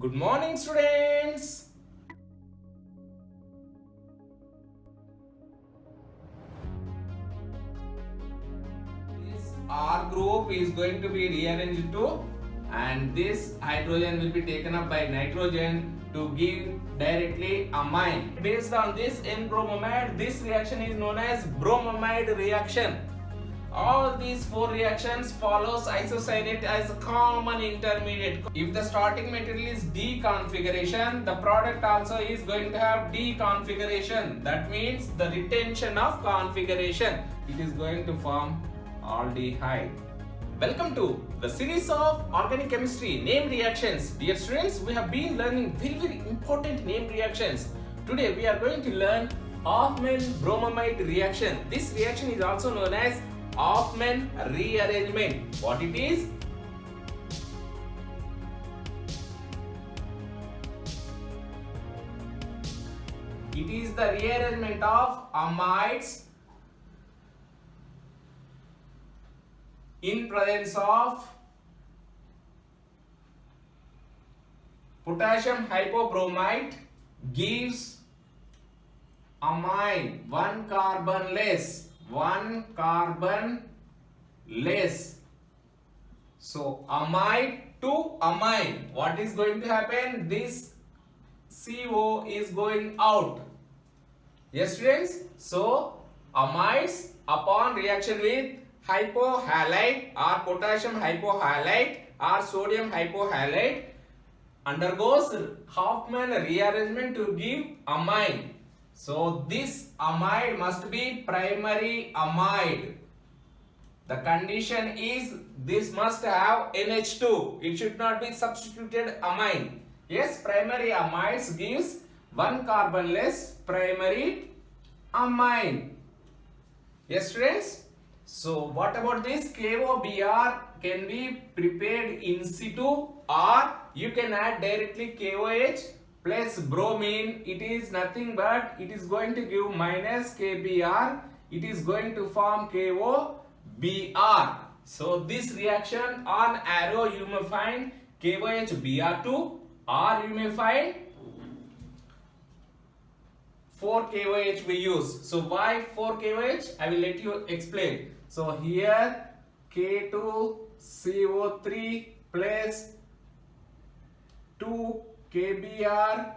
Good morning, students. This R group is going to be rearranged into, and this hydrogen will be taken up by nitrogen to give directly amine. Based on this N-bromamide, this reaction is known as bromamide reaction. All these four reactions follows isocyanate as a common intermediate. If the starting material is D configuration, the product also is going to have D configuration. That means the retention of configuration. It is going to form aldehyde. Welcome to the series of organic chemistry name reactions. Dear students, we have been learning very important name reactions. Today we are going to learn Hofmann-bromamide reaction. This reaction is also known as Hofmann rearrangement. What it is? It is the rearrangement of amides in presence of potassium hypobromite gives amine, one carbon less. So amide to amine, what is going to happen? This CO is going out. Yes, students. So amides upon reaction with hypohalite or potassium hypohalite or sodium hypohalite undergoes Hofmann rearrangement to give amine. So this amide must be primary amide. The condition is this must have NH2. It should not be substituted amine. Yes, primary amides gives one carbon less primary amine. Yes, students. So what about this? KOBr can be prepared in situ, or you can add directly KOH plus bromine. It is nothing but it is going to give minus KBr. It is going to form KOBr. So this reaction on arrow you may find KOHBr2, or you may find 4 KOH we use. So why 4 KOH? I will let you explain. So here K2CO3 plus 2 KBr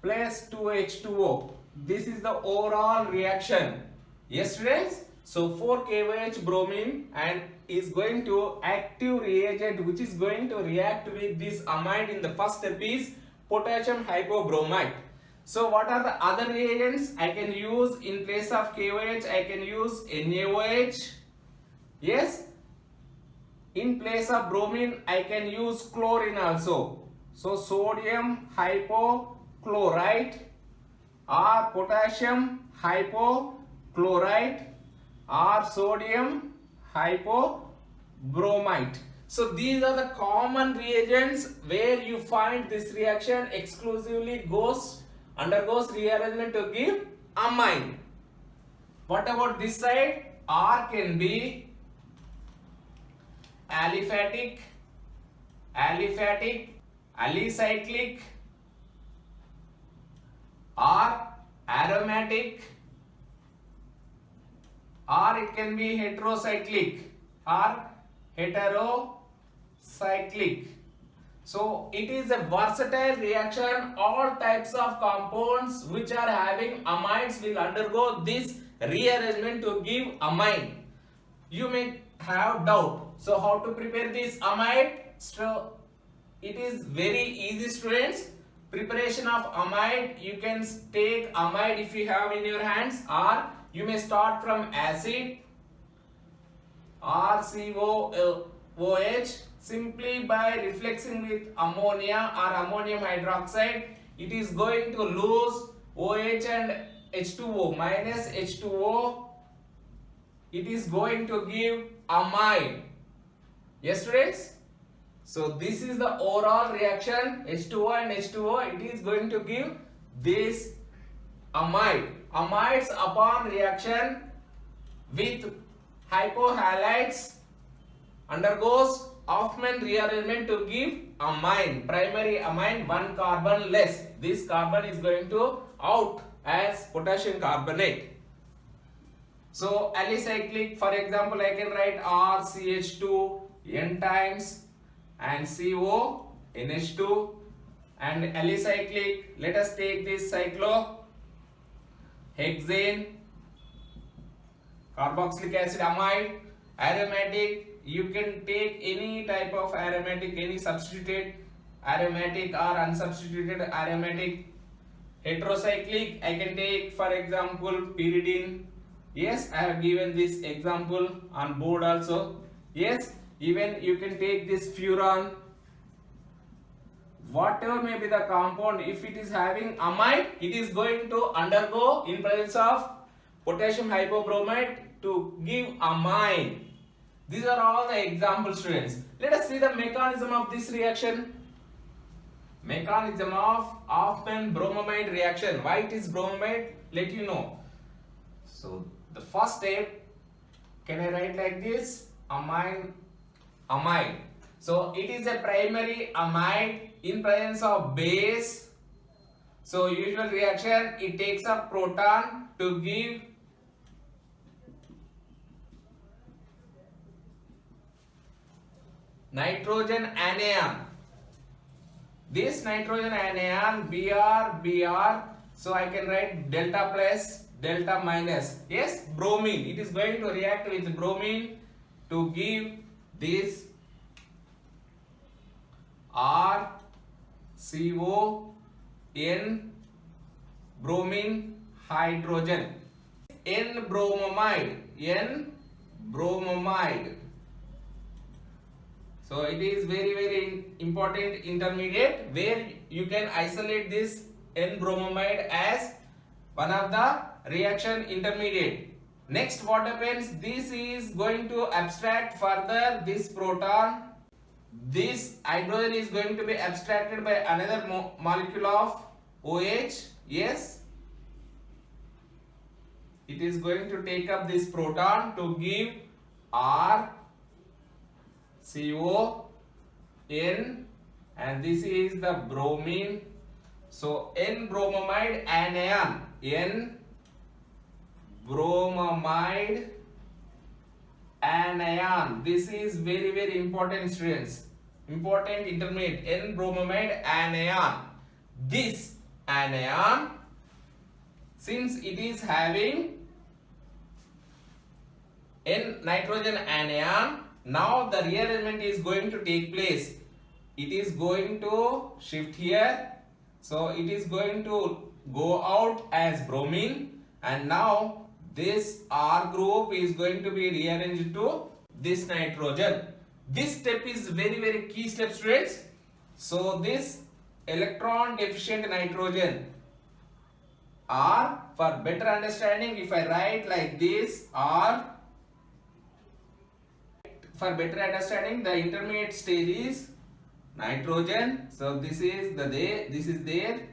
plus 2H2O. This is the overall reaction. Yes, students. So 4 KOH bromine and is going to active reagent which is going to react with this amide in the first step is potassium hypobromite. So what are the other reagents I can use in place of KOH? I can use NaOH. Yes. In place of bromine I can use chlorine also. So sodium hypochlorite or potassium hypochlorite or sodium hypobromite. So these are the common reagents where you find this reaction exclusively undergoes rearrangement to give amine. What about this side? R can be aliphatic, alicyclic, or aromatic, or it can be heterocyclic or heterocyclic. So it is a versatile reaction. All types of compounds which are having amides will undergo this rearrangement to give amine. You may have doubt. So how to prepare this amide? So it is very easy, students. Preparation of amide, you can take amide if you have in your hands, or you may start from acid RCOOH. Simply by reflexing with ammonia or ammonium hydroxide, it is going to lose OH and H2O minus H2O. It is going to give amide. Yes, students. So this is the overall reaction H2O and H2O. It is going to give this amide. Amides upon reaction with hypohalites undergoes Hofmann rearrangement to give amine, primary amine, one carbon less. This carbon is going to out as potassium carbonate. So alicyclic, for example, I can write RCH2 n times and CO NH2, and alicyclic, let us take this cyclohexane, carboxylic acid amide. Aromatic, you can take any type of aromatic, any substituted aromatic or unsubstituted aromatic. Heterocyclic, I can take for example pyridine. Yes, I have given this example on board also. Yes, even you can take this furan. Whatever may be the compound, if it is having amide, it is going to undergo in presence of potassium hypobromite to give amine. These are all the example, students. Let us see the mechanism of this reaction. Mechanism of Hoffmann-Bromamide reaction. Why it is bromamide? Let you know. So the first step, can I write like this? Amine, amide. So it is a primary amide in presence of base. So usual reaction, it takes a proton to give nitrogen anion. This nitrogen anion Br, so I can write delta plus, delta minus. Yes, bromine. It is going to react with bromine to give this RCON bromine hydrogen. N-bromamide. So it is very important intermediate where you can isolate this N-bromamide as one of the reaction intermediate. Next, what happens? This is going to abstract further this proton. This hydrogen is going to be abstracted by another molecule of OH. Yes, it is going to take up this proton to give RCON, and this is the bromine. So N-bromamide anion, N-bromamide anion. This is very important, students. Important intermediate, N-bromamide anion. This anion, since it is having N-nitrogen anion, now the rearrangement is going to take place. It is going to shift here. So it is going to go out as bromine, and now this R group is going to be rearranged to this nitrogen. This step is very key step, students. So this electron deficient nitrogen, R, for better understanding, if I write like this, R, for better understanding, the intermediate stage is nitrogen. So this is there, this is there,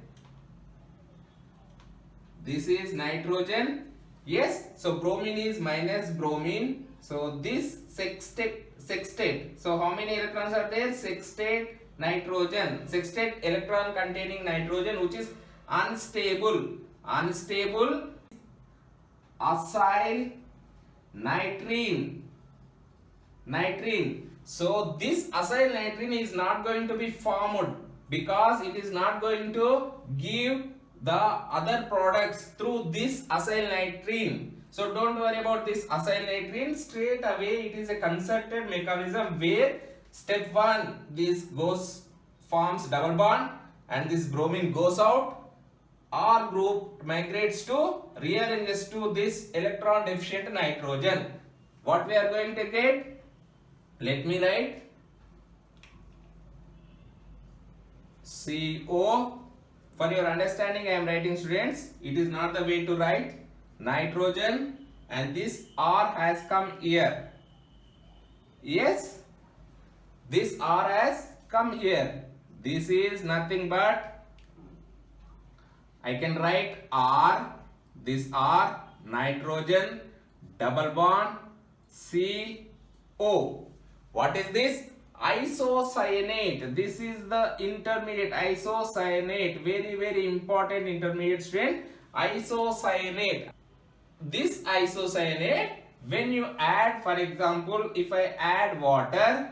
this is nitrogen. Yes, so bromine is minus bromine. So this sextate. So how many electrons are there? Sextate nitrogen. Sextate electron containing nitrogen, which is unstable. Acyl nitrene. So this acyl nitrene is not going to be formed because it is not going to give the other products through this acyl nitrene. So don't worry about this acyl nitrene. Straight away it is a concerted mechanism where step 1, this forms double bond, and this bromine goes out. R group migrates to, rearranges to this electron deficient nitrogen. What we are going to get? Let me write CO. For your understanding, I am writing, students. It is not the way to write. Nitrogen, and this R has come here. Yes, this R has come here. This is nothing but, I can write R, this R, nitrogen, double bond, CO. What is this? isocyanate. This is the intermediate isocyanate. Very, very important intermediate strength. Isocyanate. This isocyanate, when you add, for example, if I add water,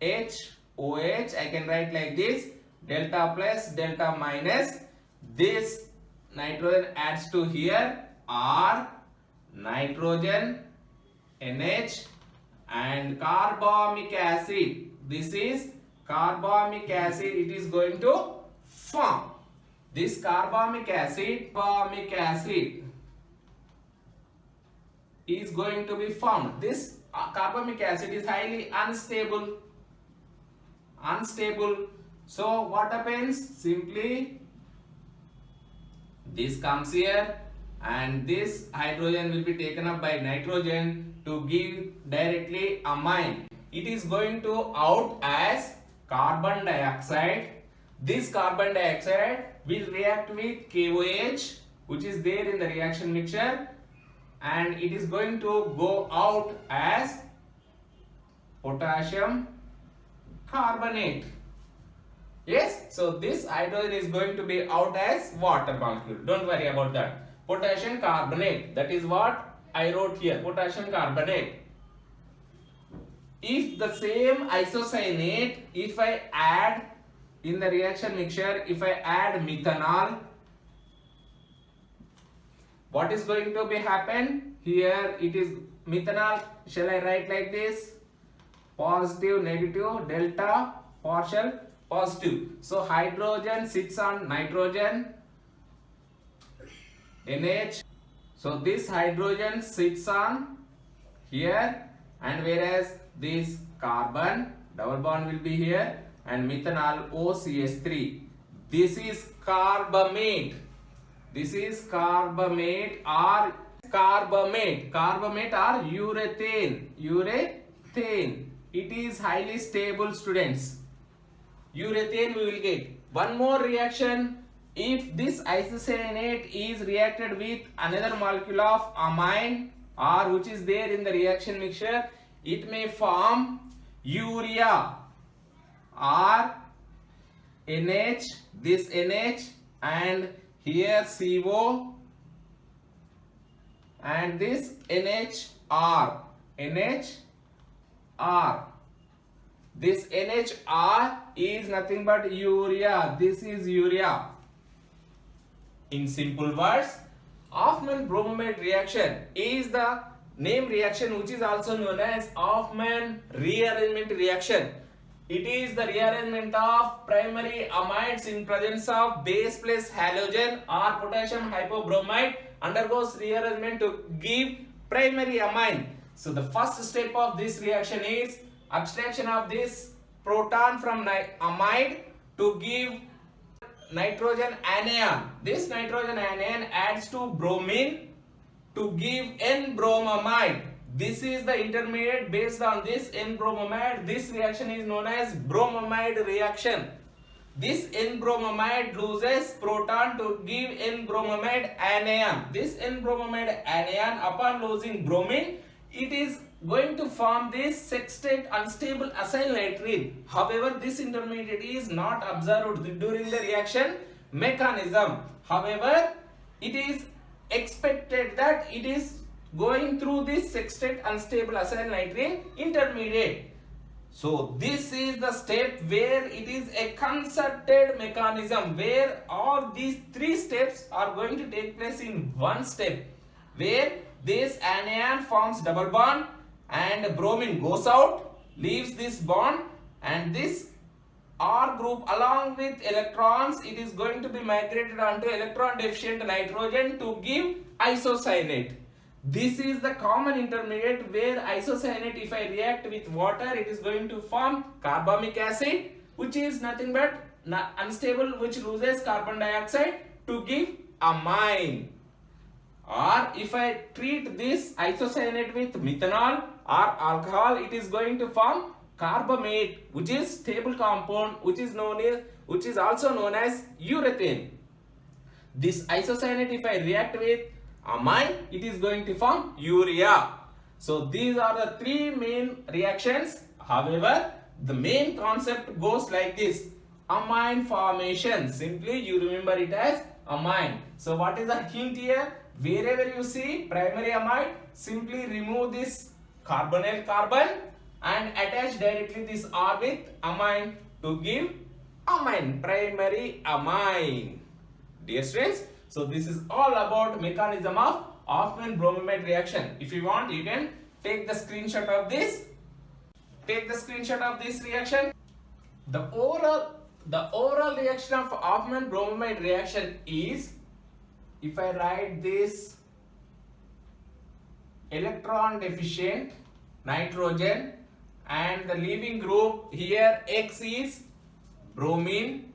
HOH, I can write like this, delta plus, delta minus. This nitrogen adds to here, R, nitrogen, NH, and carbamic acid. This is carbamic acid. It is going to form. This carbamic acid is going to be formed. This carbamic acid is highly unstable. So what happens? Simply this comes here, and this hydrogen will be taken up by nitrogen to give directly amine. It is going to out as carbon dioxide. This carbon dioxide will react with KOH, which is there in the reaction mixture, and it is going to go out as potassium carbonate. Yes, so this hydrogen is going to be out as water molecule. Don't worry about that. Potassium carbonate, that is what I wrote here, potassium carbonate. If the same isocyanate, if I add in the reaction mixture, if I add methanol, what is going to be happen? Here it is methanol. Shall I write like this? Positive, negative, delta, partial, positive. So hydrogen sits on nitrogen, NH. So this hydrogen sits on here, and whereas this carbon double bond will be here, and methanol OCH3. This is carbamate. This is carbamate or carbamate. Carbamate or urethane. Urethane. It is highly stable, students. Urethane we will get. One more reaction. If this isocyanate is reacted with another molecule of amine, or which is there in the reaction mixture, it may form urea or NH, this NH, and here CO, and this NHR. This NHR is nothing but urea. This is urea. In simple words, Hofmann-Bromide reaction is the name reaction which is also known as Hofmann rearrangement reaction. It is the rearrangement of primary amides in presence of base plus halogen or potassium hypobromide undergoes rearrangement to give primary amine. So the first step of this reaction is abstraction of this proton from amide to give nitrogen anion. This nitrogen anion adds to bromine to give N-bromamide. This is the intermediate based on this N-bromamide. This reaction is known as bromamide reaction. This N-bromamide loses proton to give N-bromamide anion. This N-bromamide anion, upon losing bromine, it is going to form this sextate unstable acyl nitrene. However, this intermediate is not observed during the reaction mechanism. However, it is expected that it is going through this sextate unstable acyl nitrene intermediate. So this is the step where it is a concerted mechanism, where all these three steps are going to take place in one step, where this anion forms double bond and bromine goes out, leaves this bond, and this R group along with electrons, it is going to be migrated onto electron deficient nitrogen to give isocyanate. This is the common intermediate where isocyanate, if I react with water, it is going to form carbamic acid, which is nothing but unstable, which loses carbon dioxide to give amine. Or if I treat this isocyanate with methanol or alcohol, it is going to form carbamate, which is stable compound, which is also known as urethane. This isocyanate, if I react with amine, it is going to form urea. So these are the three main reactions. However, the main concept goes like this: amine formation. Simply you remember it as amine. So what is the hint here? Wherever you see primary amide, simply remove this carbonyl carbon and attach directly this R with amine to give amine, primary amine. Dear students, so this is all about mechanism of Hofmann-Bromamide reaction. If you want, you can take the screenshot of this. Take the screenshot of this reaction. The overall reaction of Hofmann-Bromamide reaction is, if I write this, electron deficient nitrogen, and the leaving group here X is bromine.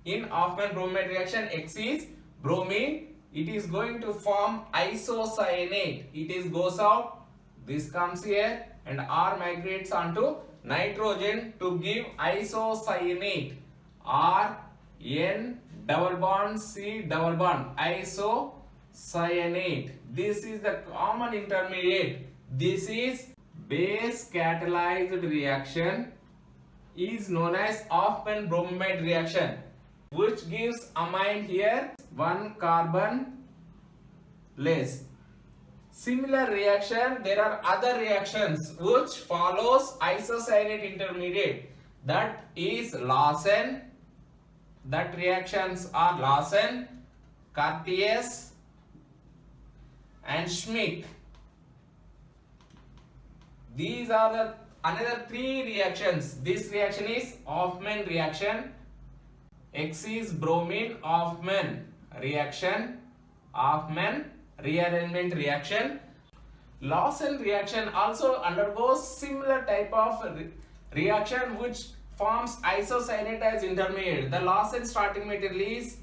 In Hofmann-Bromamide reaction, X is bromine. It is going to form isocyanate. It goes out. This comes here and R migrates onto nitrogen to give isocyanate. R N double bond C double bond, isocyanate. This is the common intermediate. This is base catalyzed reaction, is known as Hofmann-Bromamide reaction, which gives amine here, one carbon less. Similar reaction, there are other reactions which follows isocyanate intermediate, that is Lawson. That reactions are Lawson, Curtius and Schmidt. These are the another three reactions. This reaction is Hofmann reaction. X is bromine, Hofmann reaction, Hofmann rearrangement reaction. Lawson reaction also undergoes similar type of reaction which forms isocyanate as intermediate. The Lawson starting material is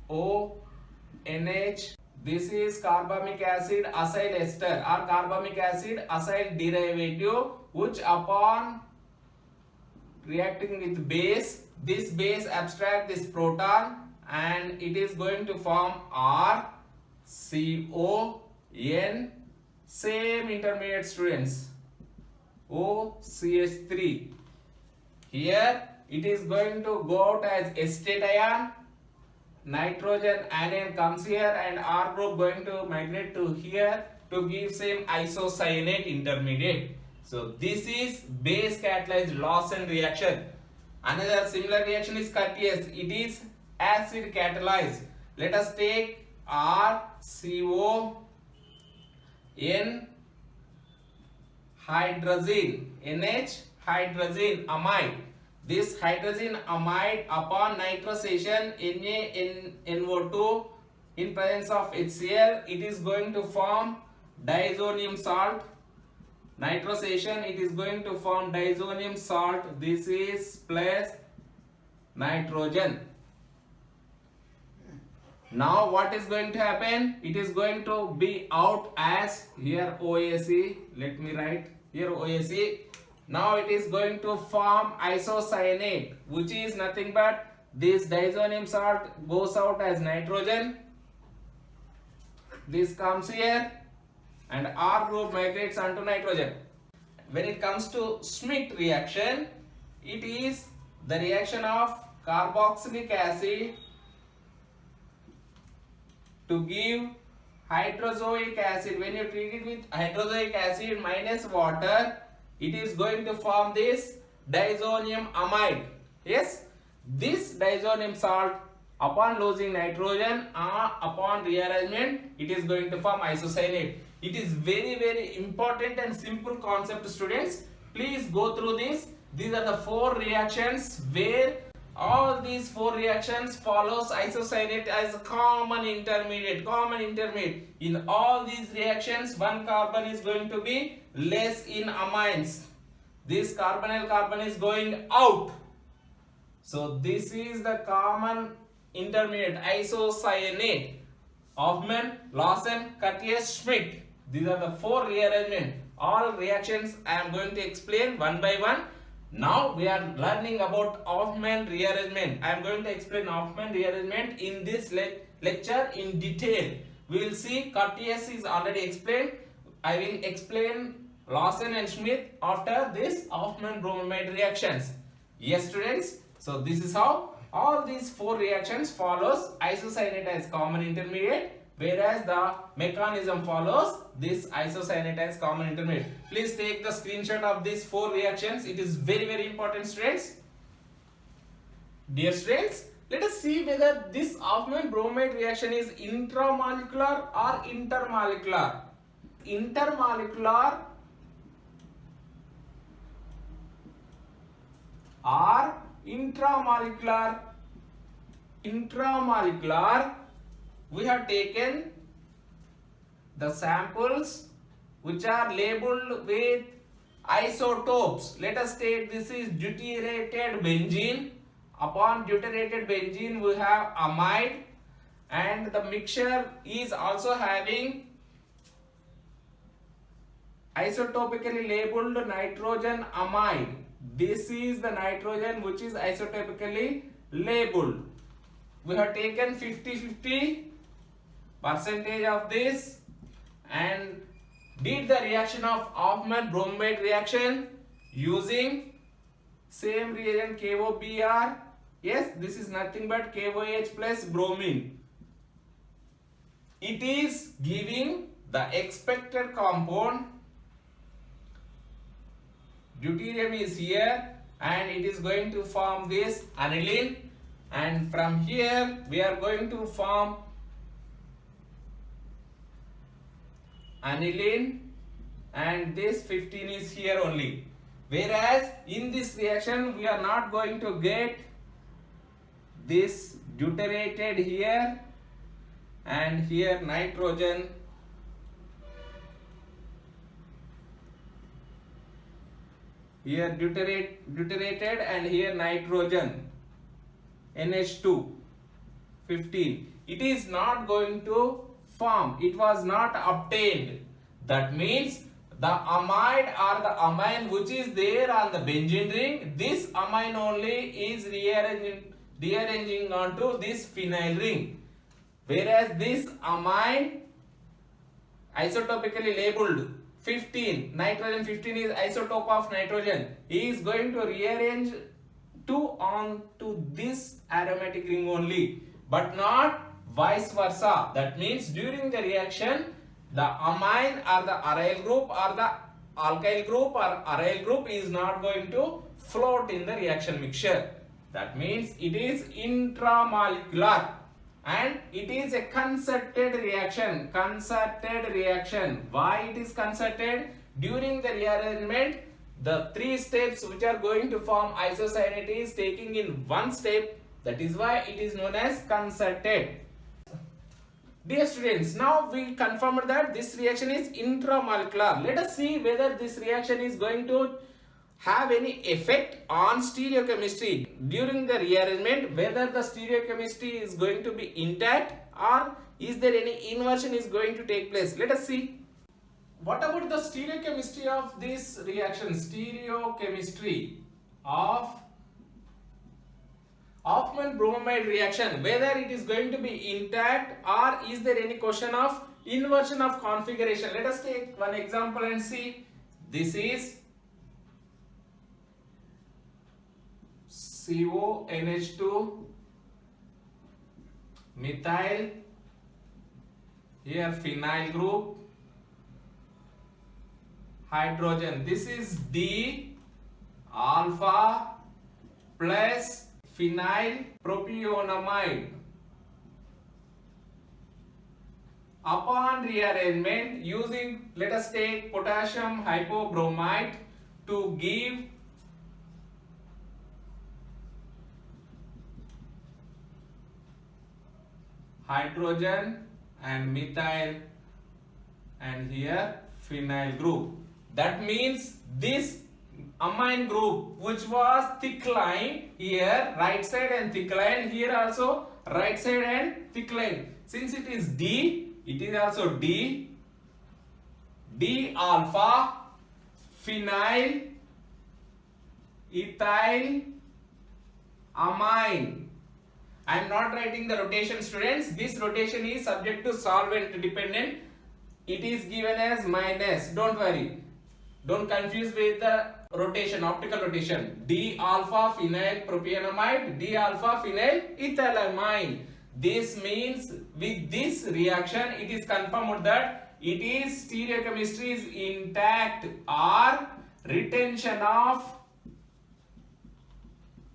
ONH. This is carbamic acid acyl ester or carbamic acid acyl derivative, which upon reacting with base, this base abstract this proton and it is going to form RCON, same intermediate students, OCH3. Here it is going to go out as acetate ion, nitrogen anion comes here and R group going to migrate to here to give same isocyanate intermediate. So this is base catalyzed Lawson reaction. Another similar reaction is Curtius. It is acid catalyzed. Let us take RCON hydrazine, NH hydrazine amide. This hydrazine amide upon nitration NaNO2 in presence of HCl, it is going to form diazonium salt. Nitration, it is going to form diazonium salt. This is plus nitrogen. Now what is going to happen? It is going to be out as here OAC. Let me write here OAC. Now it is going to form isocyanate, which is nothing but this diazonium salt goes out as nitrogen. This comes here and R group migrates onto nitrogen. When it comes to Schmidt reaction, it is the reaction of carboxylic acid to give hydrozoic acid. When you treat it with hydrozoic acid minus water, it is going to form this diazonium amide. Yes, this diazonium salt upon losing nitrogen or upon rearrangement, it is going to form isocyanate. It is very important and simple concept, students. Please go through this. These are the four reactions where all these four reactions follows isocyanate as a common intermediate. In all these reactions, one carbon is going to be less in amines. This carbonyl carbon is going out. So this is the common intermediate isocyanate. Hofmann, Lawson, Curtius, Schmidt. These are the four rearrangements. All reactions I am going to explain one by one. Now we are learning about Hofmann rearrangement. I am going to explain Hofmann rearrangement in this lecture in detail. We will see Curtius is already explained. I will explain Lawson and Smith after this Hoffman bromide reactions. Yes students, so this is how all these four reactions follows isocyanate as common intermediate, whereas the mechanism follows this isocyanate as common intermediate. Please take the screenshot of these four reactions. It is very important students. Dear students, let us see whether this Hoffman bromide reaction is intramolecular or intermolecular. Intermolecular or intramolecular. Intramolecular, we have taken the samples which are labeled with isotopes. Let us take this is deuterated benzene. Upon deuterated benzene we have amide, and the mixture is also having isotopically labeled nitrogen amide. This is the nitrogen which is isotopically labeled. We have taken 50-50 percentage of this and did the reaction of Hoffman bromide reaction using same reagent KOBr. Yes, this is nothing but KOH plus bromine. It is giving the expected compound. Deuterium is here and it is going to form this aniline, and from here we are going to form aniline, and this 15 is here only. Whereas in this reaction we are not going to get this deuterated here and here nitrogen, here deuterated and here nitrogen NH2 15. It is not going to form. It was not obtained. That means the amide or the amine which is there on the benzene ring, this amine only is rearranging onto this phenyl ring, whereas this amine isotopically labeled 15, nitrogen 15 is isotope of nitrogen, is going to rearrange onto this aromatic ring only, but not vice versa. That means during the reaction the amine or the aryl group or the alkyl group or aryl group is not going to float in the reaction mixture. That means it is intramolecular and it is a concerted reaction. Concerted reaction. Why it is concerted? During the rearrangement, the three steps which are going to form isocyanate is taking in one step. That is why it is known as concerted. Dear students, now we confirmed that this reaction is intramolecular. Let us see whether this reaction is going to have any effect on stereochemistry during the rearrangement, whether the stereochemistry is going to be intact or is there any inversion is going to take place. Let us see. What about the stereochemistry of this reaction? Stereochemistry of Hoffman bromide reaction, whether it is going to be intact or is there any question of inversion of configuration. Let us take one example and see. This is CONH2 methyl, here phenyl group, hydrogen. This is D alpha plus phenyl propionamide. Upon rearrangement using, let us take potassium hypobromite to give hydrogen and methyl and here phenyl group. That means this amine group which was thick line, here right side and thick line, here also right side and thick line. Since it is D, it is also D alpha phenyl ethyl amine. I am not writing the rotation, students. This rotation is subject to solvent dependent. It is given as minus. Don't worry. Don't confuse with the rotation, optical rotation. D alpha phenyl propionamide, D alpha phenyl ethylamine. This means with this reaction it is confirmed that it is stereochemistry is intact or retention of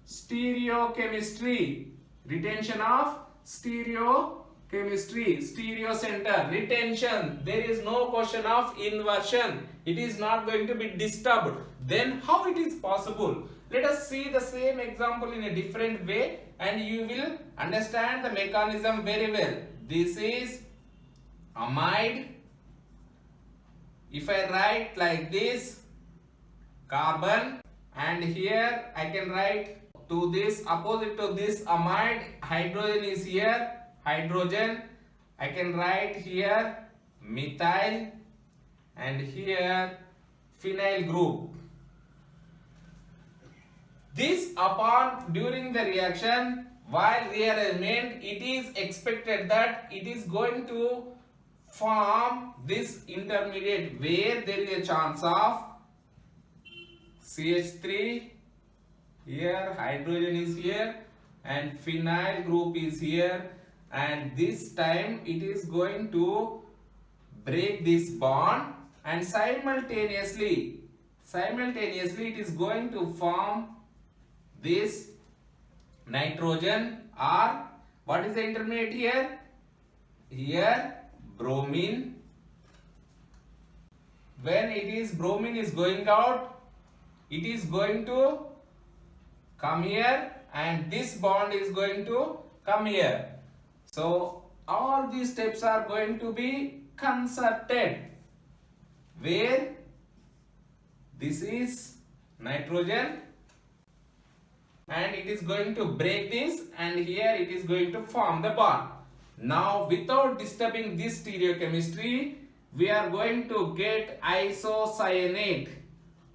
stereochemistry, stereo center, retention. There is no question of inversion. It is not going to be disturbed. Then how it is possible? Let us see the same example in a different way and you will understand the mechanism very well. This is amide. If I write like this, carbon, and here I can write to this, opposite to this amide, hydrogen is here, hydrogen. I can write here methyl and here phenyl group. This upon during the reaction, while rearrangement, it is expected that it is going to form this intermediate where there is a chance of CH3, here hydrogen is here and phenyl group is here, and this time it is going to break this bond and simultaneously it is going to form this nitrogen, or what is the intermediate here? Here bromine. When it is bromine is going out, it is going to come here and this bond is going to come here. So all these steps are going to be concerted, where this is nitrogen and it is going to break this and here it is going to form the bond. Now without disturbing this stereochemistry, we are going to get isocyanate,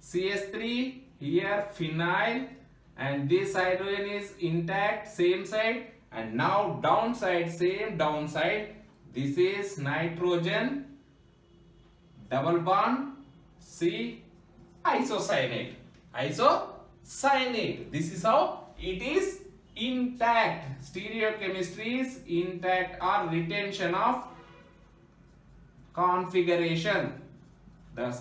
CH3, here phenyl, and this hydrogen is intact, same side, and now downside, same downside, this is nitrogen, double bond, C, isocyanate. This is how it is intact. Stereochemistry is intact or retention of configuration. The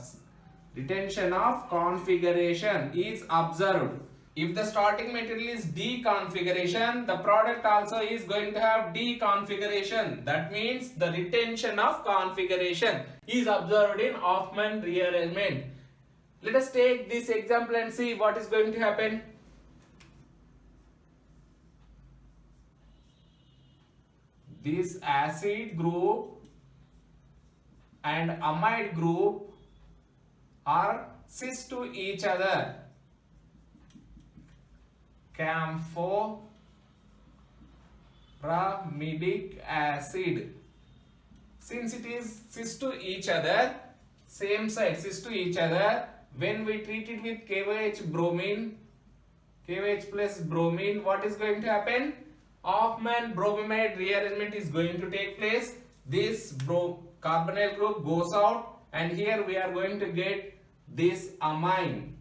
retention of configuration is observed. If the starting material is D configuration, the product also is going to have D configuration. That means the retention of configuration is observed in Hofmann rearrangement. Let us take this example and see what is going to happen. This acid group and amide group are cis to each other. Camphoramidic acid. Since it is cis to each other, same side cis to each other, when we treat it with KOH bromine, KOH plus bromine, what is going to happen? Hofmann bromamide rearrangement is going to take place. This carbonyl group goes out and here we are going to get this amine.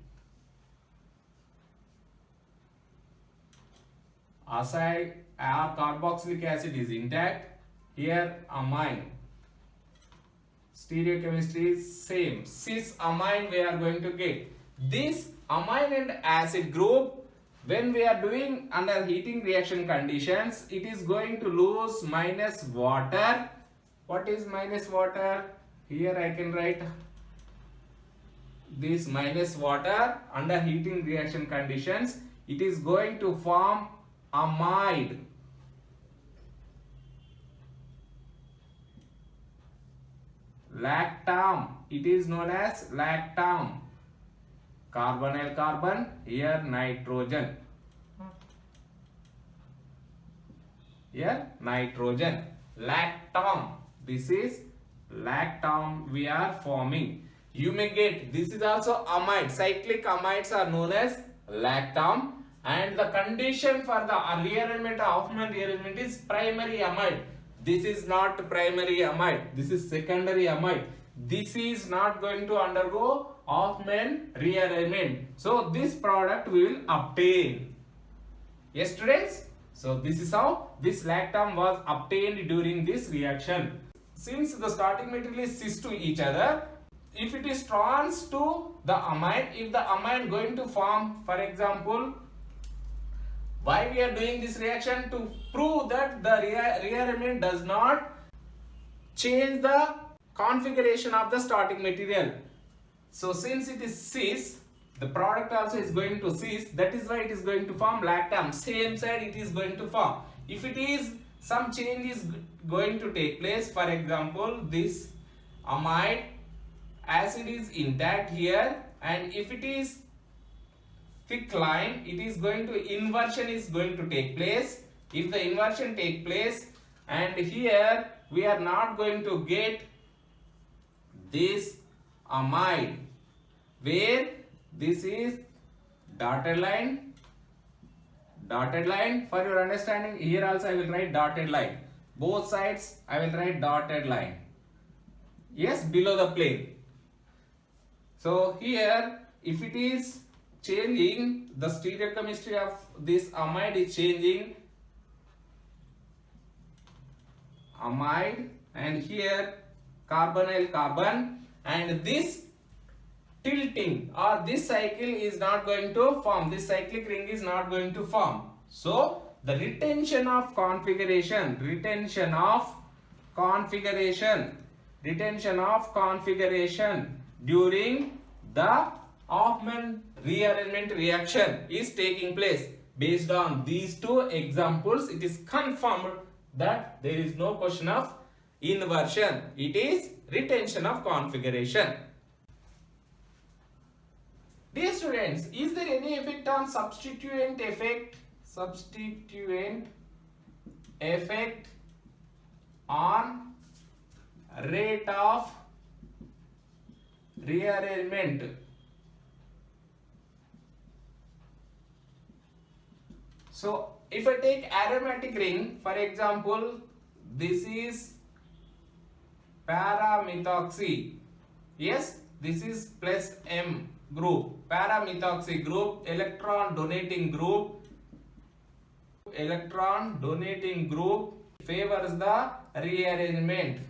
Acid or carboxylic acid is intact. Here amine. Stereochemistry is same. Cis amine we are going to get. This amine and acid group, when we are doing under heating reaction conditions, it is going to lose minus water. What is minus water? Here I can write this minus water. Under heating reaction conditions, it is going to form amide. Lactam. It is known as lactam. Carbonyl carbon, here nitrogen. Here nitrogen. Lactam. This is lactam we are forming. You may get, this is also amide. Cyclic amides are known as lactam. And the condition for the rearrangement of Hofmann rearrangement is primary amide. This is not primary amide. This is secondary amide. This is not going to undergo Hoffman rearrangement. So this product we will obtain. Yes, students. So this is how this lactam was obtained during this reaction. Since the starting material is cis to each other, if it is trans to the amide, if the amide going to form, for example, why we are doing this reaction? To prove that the rearrangement does not change the configuration of the starting material. So since it is cis, the product also is going to cis, that is why it is going to form lactam. Same side it is going to form. If it is some change is going to take place, for example, this amide acid is intact here, and if it is thick line, it is going to inversion is going to take place. If the inversion take place, and here we are not going to get this amide, where this is dotted line. For your understanding, here also I will write dotted line. Both sides I will write dotted line. Yes, below the plane. So here, if it is changing, the stereochemistry of this amide is changing. Amide, and here carbonyl carbon, and this tilting or this cycle is not going to form. This cyclic ring is not going to form. So the retention of configuration during the Hoffman rearrangement reaction is taking place. Based on these two examples, it is confirmed that there is no question of inversion. It is retention of configuration. Dear students, is there any effect on substituent effect? Substituent effect on rate of rearrangement. So if I take aromatic ring, for example, this is para-methoxy. Yes, this is plus M group. Para-methoxy group, electron donating group favors the rearrangement.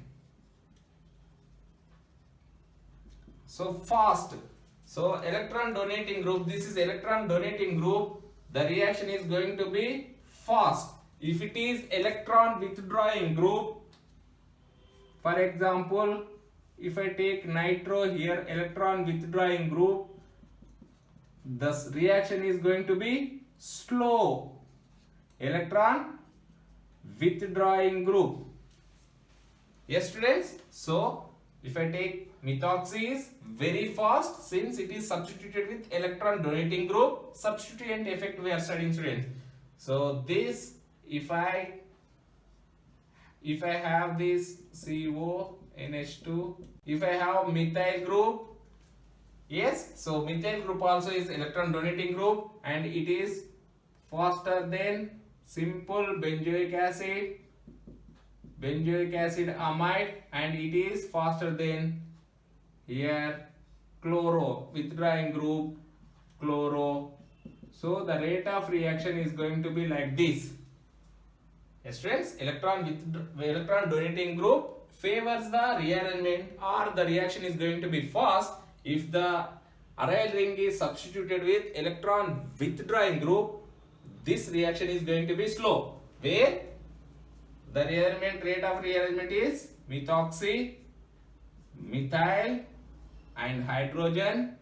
So fast. So electron donating group, this is electron donating group, the reaction is going to be fast. If it is electron withdrawing group, for example, if I take nitro here, electron withdrawing group, the reaction is going to be slow. Electron withdrawing group. Yes, students. So if I take methoxy is very fast, since it is substituted with electron donating group. Substituent effect we are studying, students. So this, if I have this CONH2, if I have methyl group, yes, so methyl group also is electron donating group, and it is faster than simple benzoic acid amide, and it is faster than here chloro withdrawing group chloro. So the rate of reaction is going to be like this. Yes, friends, electron donating group favors the rearrangement, or the reaction is going to be fast if the aryl ring is substituted with electron withdrawing group. This reaction is going to be slow, where the rate of rearrangement is methoxy, methyl, and hydrogen,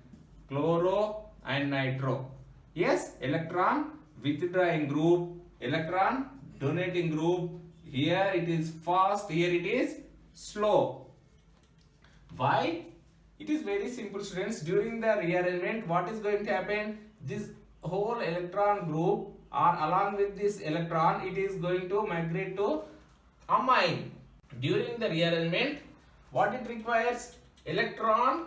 chloro, and nitro. Yes, electron withdrawing group, electron donating group. Here it is fast, here it is slow. Why? It is very simple, students. During the rearrangement, what is going to happen? This whole electron group, or along with this electron, it is going to migrate to amine. During the rearrangement, what it requires? Electron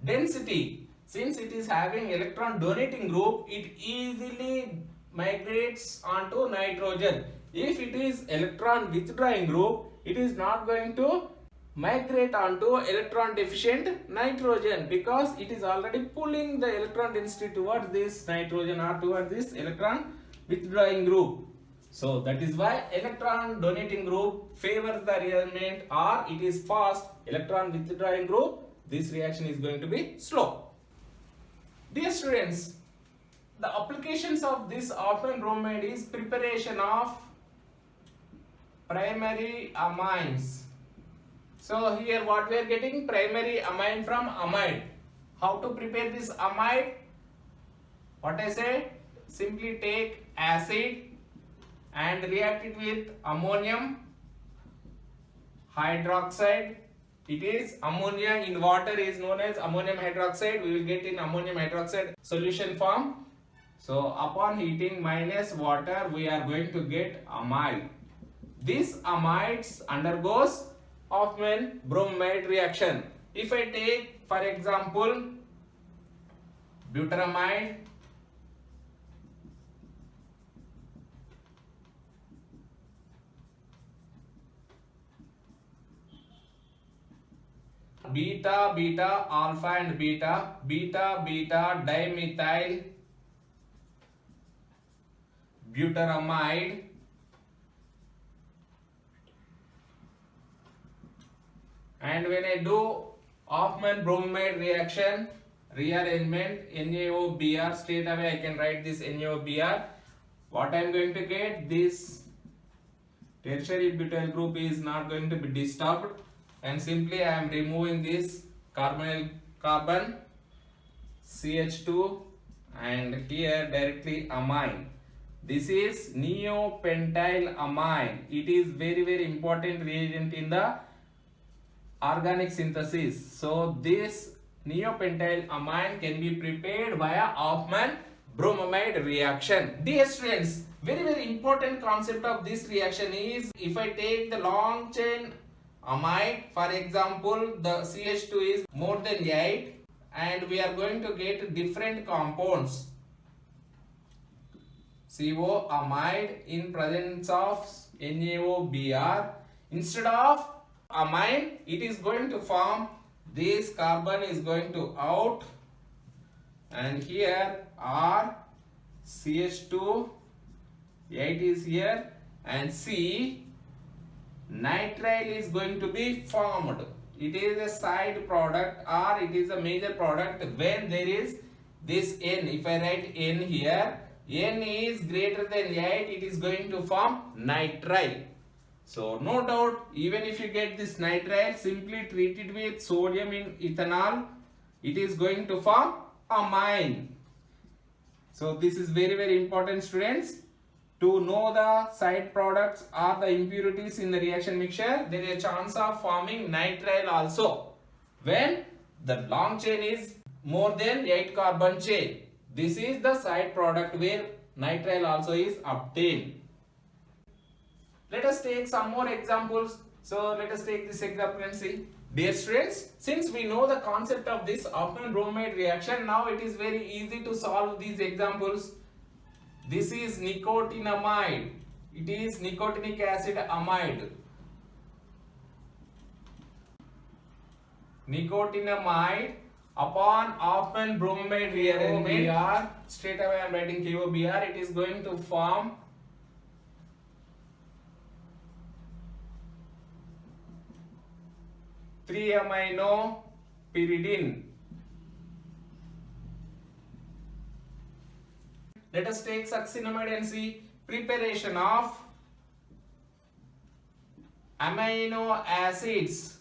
density. Since it is having electron donating group, it easily migrates onto nitrogen. If it is electron withdrawing group, it is not going to migrate onto electron deficient nitrogen, because it is already pulling the electron density towards this nitrogen or towards this electron withdrawing group. So that is why electron donating group favors the rearrangement, or it is fast. Electron withdrawing group, this reaction is going to be slow. Dear students, the applications of this Hoffman bromide is preparation of primary amines. So here what we are getting, primary amine from amide. How to prepare this amide? What I said, simply take acid and react it with ammonium hydroxide. It is ammonia in water is known as ammonium hydroxide. We will get in ammonium hydroxide solution form. So upon heating minus water, we are going to get amide. This amides undergoes Hoffman bromide reaction. If I take for example butyramide, beta beta alpha and beta, beta beta dimethyl butyramide, and when I do Hoffman bromide reaction rearrangement NaOBr, straight away I can write this NaOBr. What I am going to get, this tertiary butyl group is not going to be disturbed, and simply I am removing this carbonyl carbon CH2 and here directly amine. This is neopentyl amine. It is very important reagent in the organic synthesis. So this neopentyl amine can be prepared via Hoffman bromide reaction. Dear students, very important concept of this reaction is, if I take the long chain amide, for example the CH2 is more than 8 and we are going to get different compounds CO amide in presence of NaOBr. Instead of amine, it is going to form, this carbon is going to out, and here R, CH2, 8 is here, and C, nitrile is going to be formed. It is a side product or it is a major product when there is this N. If I write N here, N is greater than 8, it is going to form nitrile. So no doubt, even if you get this nitrile, simply treat it with sodium in ethanol, it is going to form amine. So this is very important, students, to know the side products or the impurities in the reaction mixture. There is a chance of forming nitrile also when the long chain is more than 8 carbon chain. This is the side product where nitrile also is obtained. Let us take some more examples. So let us take this example and see. Dear students, since we know the concept of this Hoffman bromide reaction, now it is very easy to solve these examples. This is nicotinamide. It is nicotinic acid amide. Nicotinamide upon Hoffman bromide rearrangement, straight away I am writing KOBr, it is going to form 3-amino pyridine. Let us take succinamide and see preparation of amino acids.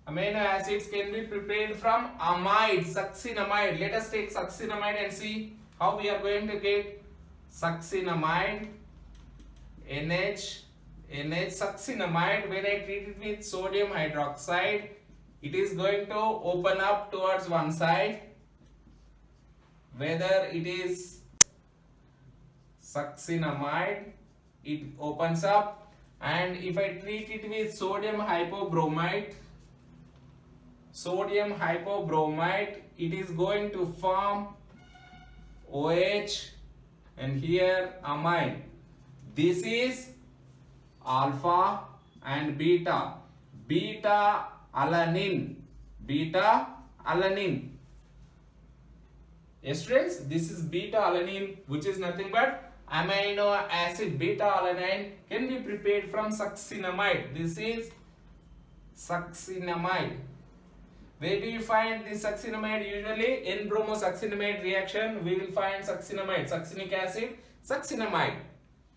Amino acids can be prepared from amide, succinamide. Let us take succinamide and see how we are going to get succinamide, NH succinamide. When I treat it with sodium hydroxide, it is going to open up towards one side. Whether it is succinamide, it opens up, and if I treat it with sodium hypobromite, it is going to form OH and here amine. This is alpha and beta. Beta alanine. Beta alanine. Yes, friends, this is beta alanine, which is nothing but amino acid. Beta alanine can be prepared from succinamide. This is succinamide. Where do you find this succinamide? Usually in bromosuccinamide reaction, we will find succinamide, succinic acid, succinamide.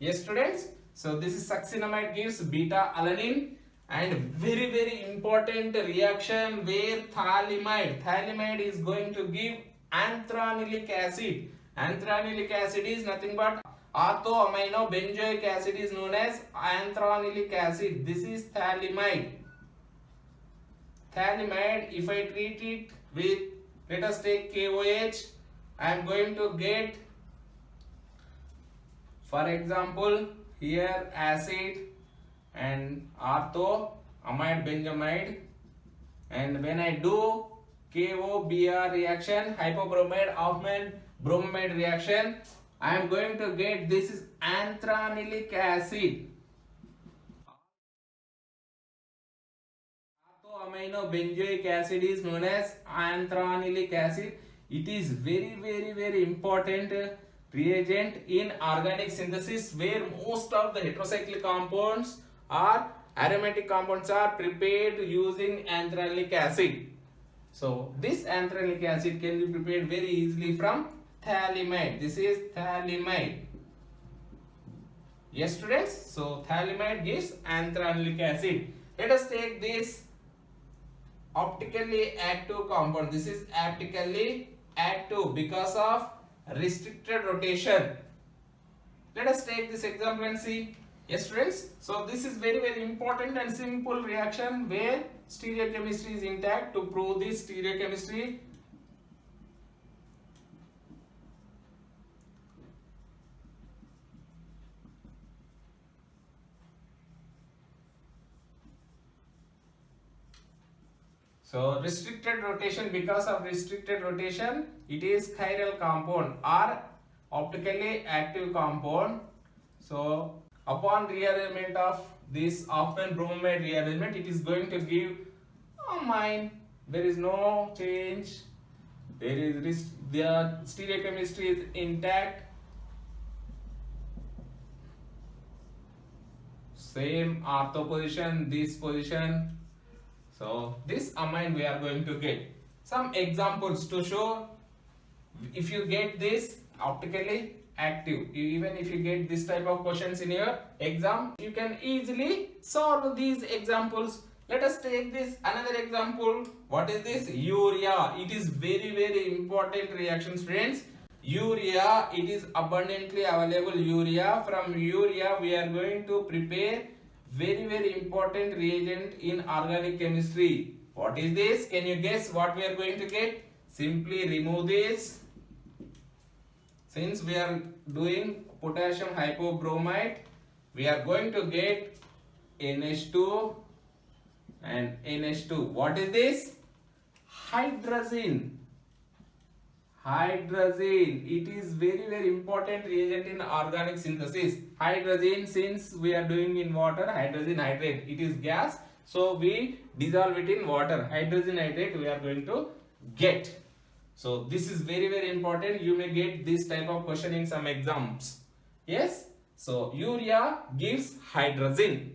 Yes, students. So this is succinamide gives beta alanine, and very important reaction where thiamide is going to give anthranylic acid. Anthranylic acid is nothing but orthoamino benzoic acid is known as anthranylic acid. This is thiamide. Thiamide, if I treat it with, let us take KOH, I am going to get, for example, here acid and orthoamide benzamide, and when I do KOBr reaction, hypobromide Hoffman bromamide reaction, I am going to get, this is anthranylic acid. Orthoamino benzoic acid is known as anthranylic acid. It is very important reagent in organic synthesis, where most of the heterocyclic compounds or aromatic compounds are prepared using anthranylic acid. So this anthranylic acid can be prepared very easily from thiamide. This is thiamide. Yes, students. So thiamide gives anthranylic acid. Let us take this optically active compound. This is optically active because of restricted rotation. Let us take this example and see. Yes, friends. So this is very important and simple reaction where stereochemistry is intact. To prove this stereochemistry, so restricted rotation, because of restricted rotation, it is chiral compound or optically active compound. So upon rearrangement of this Hoffman bromamide rearrangement, it is going to give amine. There is no change. There is the stereochemistry is intact. Same ortho position, this position. So this amine we are going to get. Some examples to show. If you get this optically active, even if you get this type of questions in your exam, you can easily solve these examples. Let us take this another example. What is this? Urea. It is very important reaction, friends. Urea, it is abundantly available. Urea, from urea we are going to prepare very important reagent in organic chemistry. What is this? Can you guess what we are going to get? Simply remove this. Since we are doing potassium hypobromite, we are going to get NH2 and NH2. What is this? Hydrazine. Hydrazine. It is very important reagent in organic synthesis. Hydrazine, since we are doing in water, hydrazine hydrate, it is gas, so we dissolve it in water. Hydrazine hydrate we are going to get. So this is very important. You may get this type of question in some exams. Yes. So urea gives hydrazine.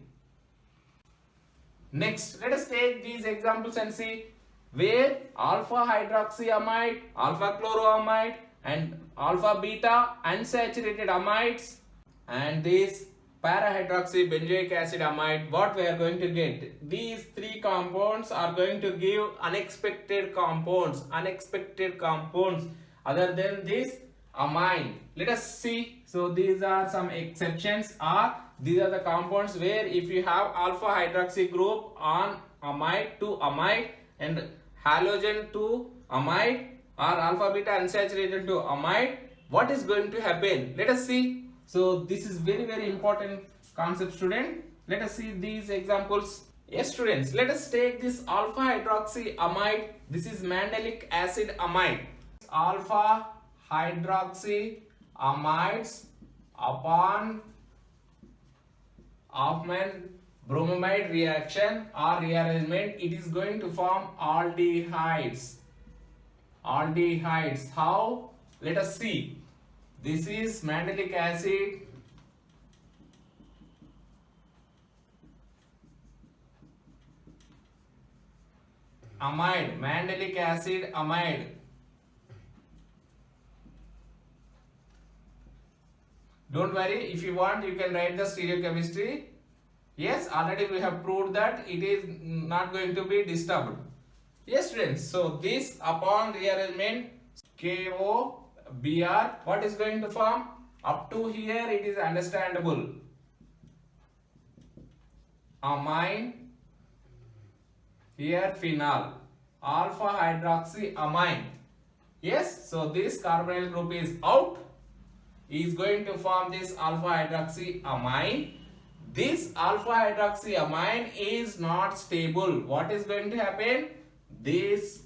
Next, let us take these examples and see where alpha hydroxyamide, alpha chloroamide and alpha beta unsaturated amides and this para-hydroxy benzoic acid amide, what we are going to get? These three compounds are going to give unexpected compounds other than this amine. Let us see. So these are some exceptions, or these are the compounds where if you have alpha hydroxy group on amide to amide and halogen to amide or alpha beta unsaturated to amide, what is going to happen? Let us see. So this is very important concept, student. Let us see these examples. Yes, students, let us take this alpha hydroxy amide. This is mandelic acid amide. Alpha hydroxy amides upon Hoffman bromamide reaction or rearrangement, it is going to form aldehydes. Aldehydes. How? Let us see. This is mandelic acid. Amide, mandelic acid amide. Don't worry, if you want, you can write the stereochemistry. Yes, already we have proved that it is not going to be disturbed. Yes, students. So this upon rearrangement, KOBr, what is going to form? Up to here, it is understandable. Amine. Here phenol, alpha hydroxy amine. Yes, so this carbonyl group is out, is going to form this alpha hydroxy amine. This alpha hydroxy amine is not stable. What is going to happen? This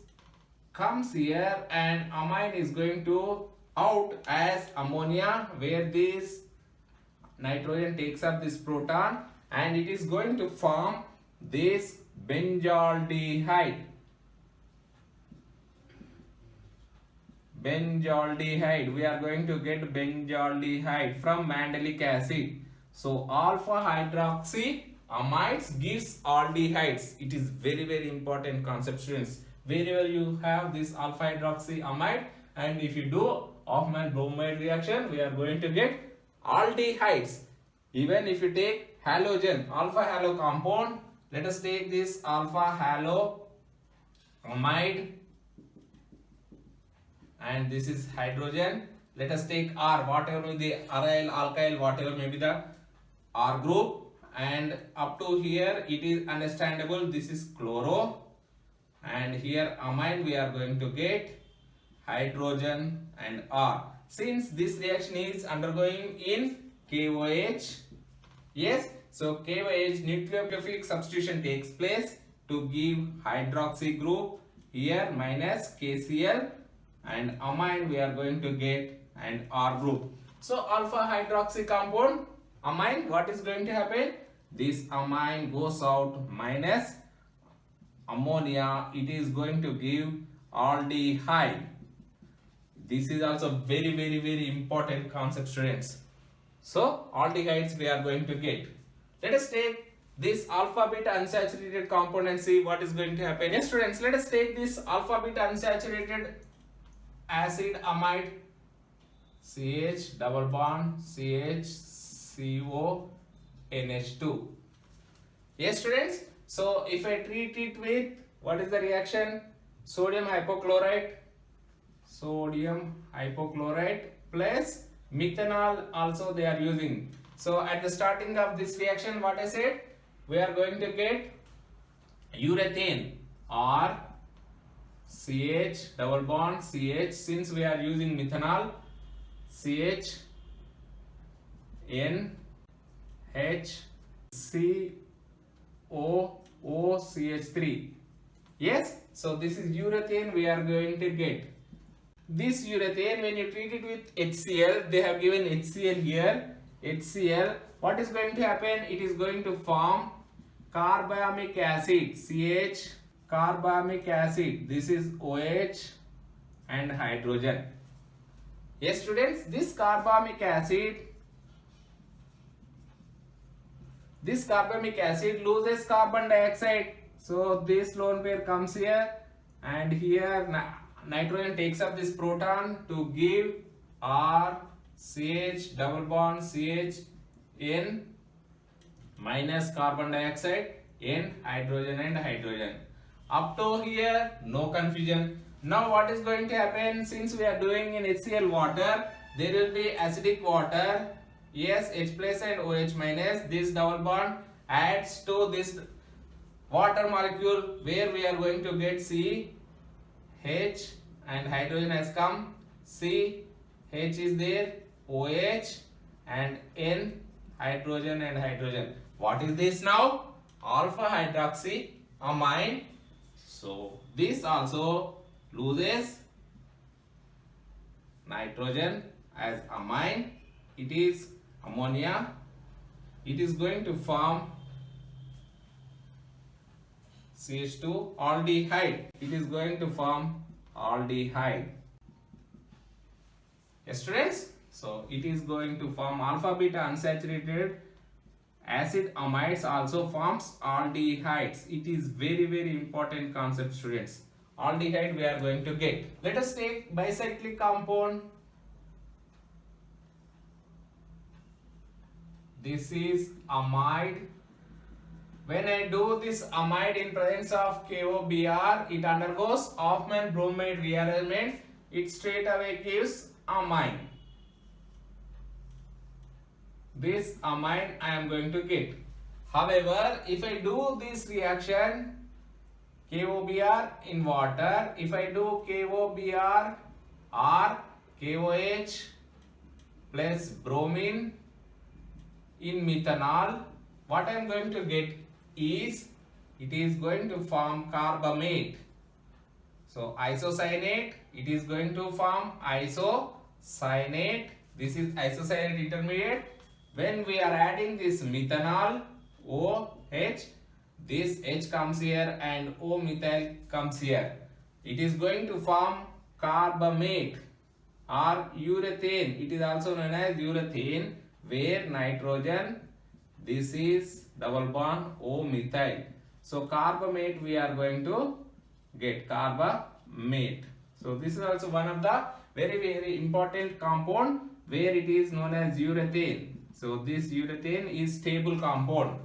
comes here and amine is going to out as ammonia, where this nitrogen takes up this proton and it is going to form this benzaldehyde. Benzaldehyde. We are going to get benzaldehyde from mandelic acid. So alpha hydroxy amides gives aldehydes. It is very important concept, students. Wherever you have this alpha hydroxy amide, and if you do Hoffman bromide reaction, we are going to get aldehydes. Even if you take halogen, alpha halo compound, let us take this alpha halo amide, and this is hydrogen. Let us take R, whatever may be the aryl, alkyl, whatever may be the R group, and up to here it is understandable. This is chloro, and here amide we are going to get hydrogen and R. Since this reaction is undergoing in KOH, yes, so KOH nucleophilic substitution takes place to give hydroxy group, here minus KCl, and amine we are going to get and R group. So alpha hydroxy compound amine, what is going to happen? This amine goes out minus ammonia, it is going to give aldehyde. This is also very important concept, students. So aldehydes we are going to get. Let us take this alpha beta unsaturated compound and see what is going to happen. Yes, students, let us take this alpha beta unsaturated acid amide, CH double bond CH CO NH2. Yes, students. So if I treat it with, what is the reaction? Sodium hypochlorite plus methanol also they are using. So at the starting of this reaction, what I said, we are going to get urethane or CH double bond CH, since we are using methanol, CH NH COOCH3. Yes, so this is urethane we are going to get. This urethane, when you treat it with HCl, they have given HCl here, HCl, what is going to happen? It is going to form carbamic acid, CH carbamic acid. This is OH and hydrogen. Yes, students, this carbamic acid loses carbon dioxide. So this lone pair comes here, and here nitrogen takes up this proton to give R CH double bond CH N minus carbon dioxide N hydrogen and hydrogen. Up to here, no confusion. Now what is going to happen? Since we are doing in HCl water, there will be acidic water. Yes, H plus and OH minus. This double bond adds to this water molecule, where we are going to get C H and hydrogen has come. C H is there, OH and N hydrogen and hydrogen. What is this now? Alpha hydroxy amine. So this also loses nitrogen as amine. It is ammonia. It is going to form CH2 aldehyde. It is going to form aldehyde. Yes, students. So it is going to form alpha beta unsaturated acid amides also forms aldehydes. It is very important concept, students. Aldehyde we are going to get. Let us take bicyclic compound. This is amide. When I do this amide in presence of KOBr, it undergoes Hofmann bromide rearrangement. It straight away gives amine. This amine I am going to get. However, if I do this reaction KOBr in water, if I do KOBr or KOH plus bromine in methanol, what I am going to get is, it is going to form carbamate. So isocyanate, it is going to form isocyanate. This is isocyanate intermediate. When we are adding this methanol, OH, this H comes here and O methyl comes here. It is going to form carbamate or urethane. It is also known as urethane, where nitrogen, this is double bond O methyl. So carbamate we are going to get, carbamate. So this is also one of the very important compound where it is known as urethane. So this urethane is stable compound.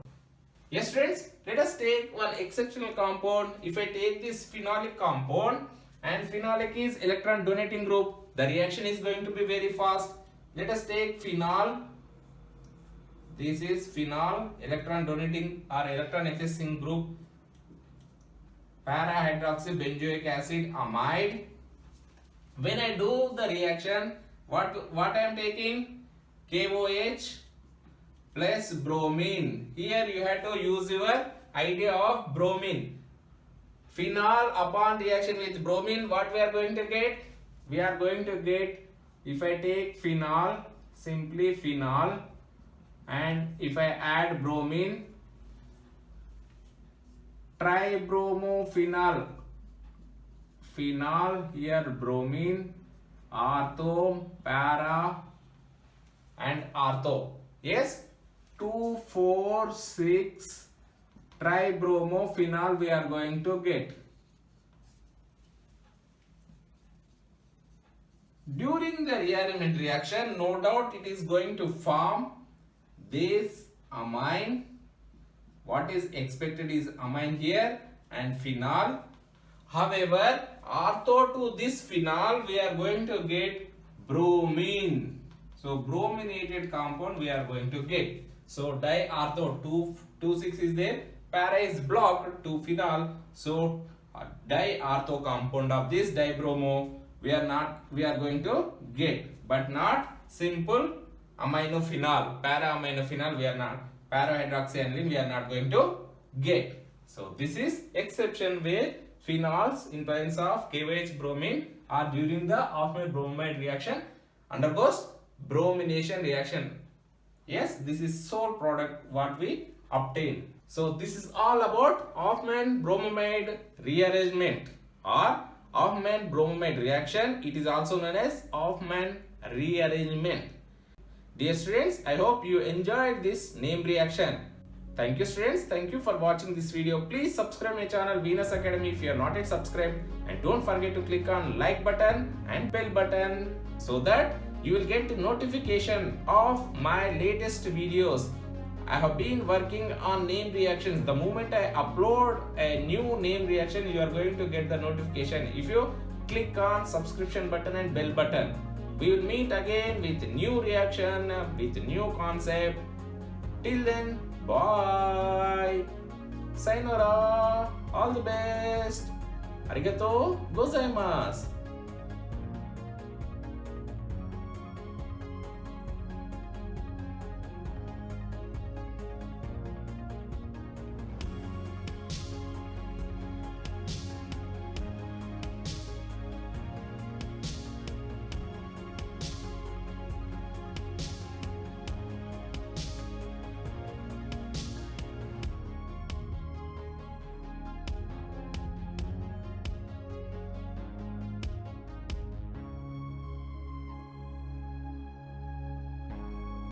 Yes, friends, let us take one exceptional compound. If I take this phenolic compound, and phenolic is electron donating group, the reaction is going to be very fast. Let us take phenol. This is phenol, electron donating or electron accessing group, para hydroxybenzoic acid amide. When I do the reaction, what I am taking? KOH plus bromine. Here you have to use your idea of bromine. Phenol upon reaction with bromine, what we are going to get? We are going to get, if I take phenol, simply phenol, and if I add bromine, tribromophenol. Phenol, here bromine, ortho, para and ortho. Yes, 2,4,6 tribromophenol we are going to get. During the rearrangement reaction, no doubt it is going to form this amine. What is expected is amine here and phenol. However, ortho to this phenol we are going to get bromine. So brominated compound we are going to get. So diortho 2,6 is there. Para is blocked to phenol. So diortho compound of this dibromo we are going to get, but not simple aminophenol. Para aminophenol we are not. Para hydroxyaniline we are not going to get. So this is exception where phenols in presence of KOH bromine or during the Hofmann bromide reaction undergoes bromination reaction. Yes, this is sole product what we obtain. So this is all about Hofmann bromide rearrangement or Hofmann bromide reaction. It is also known as Hofmann rearrangement. Dear students, I hope you enjoyed this name reaction. Thank you, students. Thank you for watching this video. Please subscribe my channel Venus Academy if you are not yet subscribed, and don't forget to click on like button and bell button so that you will get the notification of my latest videos. I have been working on name reactions. The moment I upload a new name reaction, you are going to get the notification if you click on subscription button and bell button. We will meet again with new reaction, with new concept. Till then, bye. Sayonara. All the best. Arigatou gozaimasu.